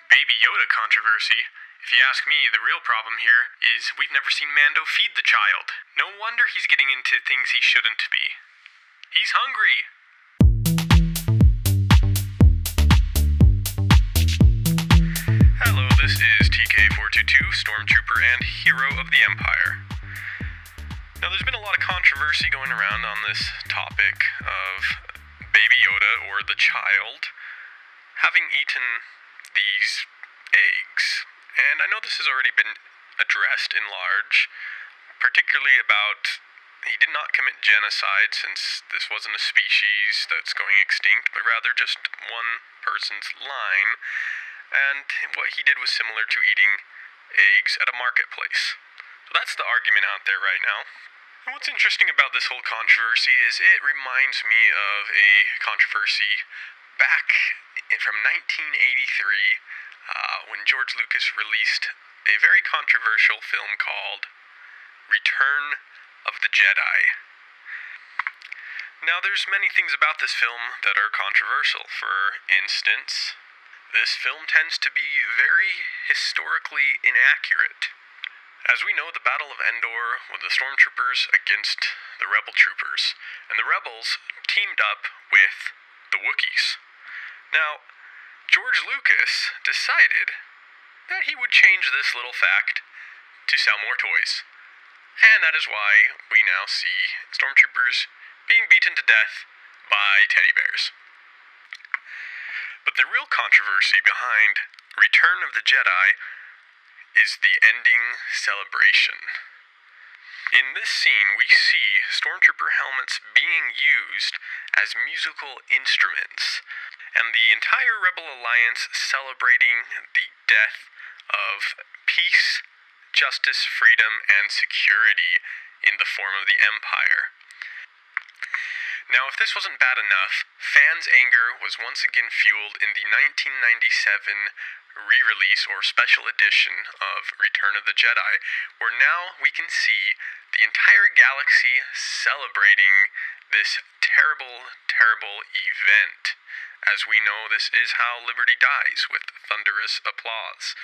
Baby Yoda controversy. If you ask me, the real problem here is we've never seen Mando feed the child. No wonder he's getting into things he shouldn't be. He's hungry. Hello, this is TK422, Stormtrooper and Hero of the Empire. Now, there's been a lot of controversy going around on this topic of Baby Yoda, or the child, having eaten these eggs. And I know this has already been addressed in large, particularly about he did not commit genocide, since this wasn't a species that's going extinct, but rather just one person's line, and what he did was similar to eating eggs at a marketplace. So that's the argument out there right now. And what's interesting about this whole controversy is it reminds me of a controversy back from 1983, when George Lucas released a very controversial film called Return of the Jedi. Now, there's many things about this film that are controversial. For instance, this film tends to be very historically inaccurate. As we know, the Battle of Endor were the Stormtroopers against the Rebel troopers, and the Rebels teamed up with the Wookiees. Now, George Lucas decided that he would change this little fact to sell more toys. And that is why we now see Stormtroopers being beaten to death by teddy bears. But the real controversy behind Return of the Jedi is the ending celebration. In this scene, we see Stormtrooper helmets being used as musical instruments, and the entire Rebel Alliance celebrating the death of peace, justice, freedom, and security in the form of the Empire. Now, if this wasn't bad enough, fans' anger was once again fueled in the 1997 re-release or special edition of Return of the Jedi, where now we can see the entire galaxy celebrating this terrible, terrible event. As we know, this is how liberty dies, with thunderous applause.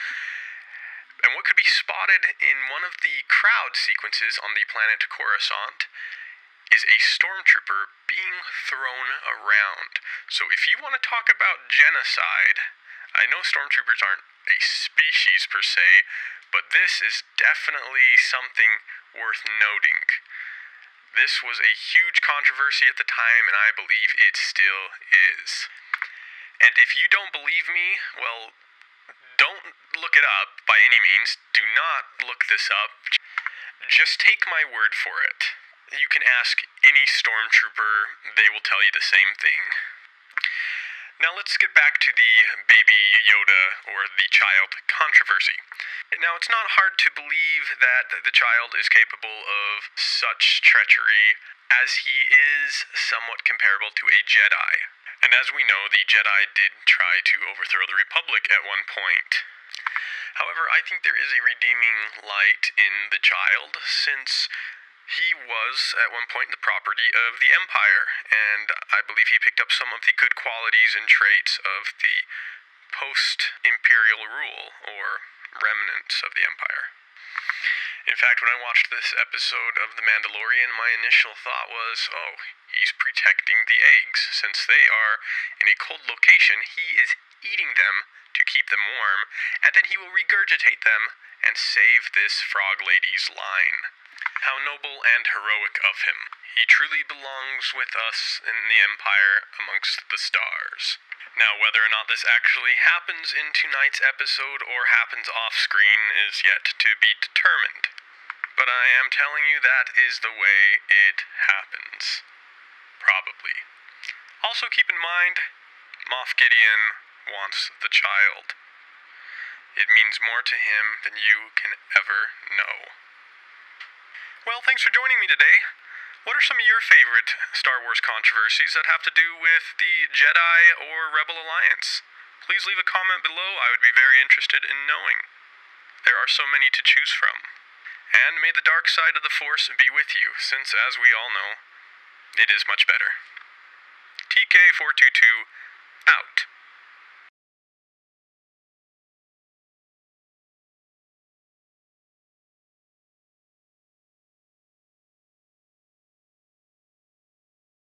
And what could be spotted in one of the crowd sequences on the planet Coruscant is a stormtrooper being thrown around. So if you want to talk about genocide, I know stormtroopers aren't a species per se, but this is definitely something worth noting. This was a huge controversy at the time, and I believe it still is. And if you don't believe me, well, don't look it up by any means. Do not look this up. Just take my word for it. You can ask any stormtrooper, they will tell you the same thing. Now let's get back to the Baby Yoda, or the child, controversy. Now, it's not hard to believe that the child is capable of such treachery, as he is somewhat comparable to a Jedi. And as we know, the Jedi did try to overthrow the Republic at one point. However, I think there is a redeeming light in the child, since he was, at one point, the property of the Empire, and I believe he picked up some of the good qualities and traits of the post-Imperial rule, or remnants of the Empire. In fact, when I watched this episode of The Mandalorian, my initial thought was, oh, he's protecting the eggs. Since they are in a cold location, he is eating them to keep them warm, and then he will regurgitate them and save this frog lady's line. How noble and heroic of him. He truly belongs with us in the Empire amongst the stars. Now, whether or not this actually happens in tonight's episode or happens off-screen is yet to be determined. But I am telling you that is the way it happens. Probably. Also keep in mind, Moff Gideon wants the child. It means more to him than you can ever know. Well, thanks for joining me today. What are some of your favorite Star Wars controversies that have to do with the Jedi or Rebel Alliance? Please leave a comment below. I would be very interested in knowing. There are so many to choose from. And may the dark side of the Force be with you, since, as we all know, it is much better. TK422, out.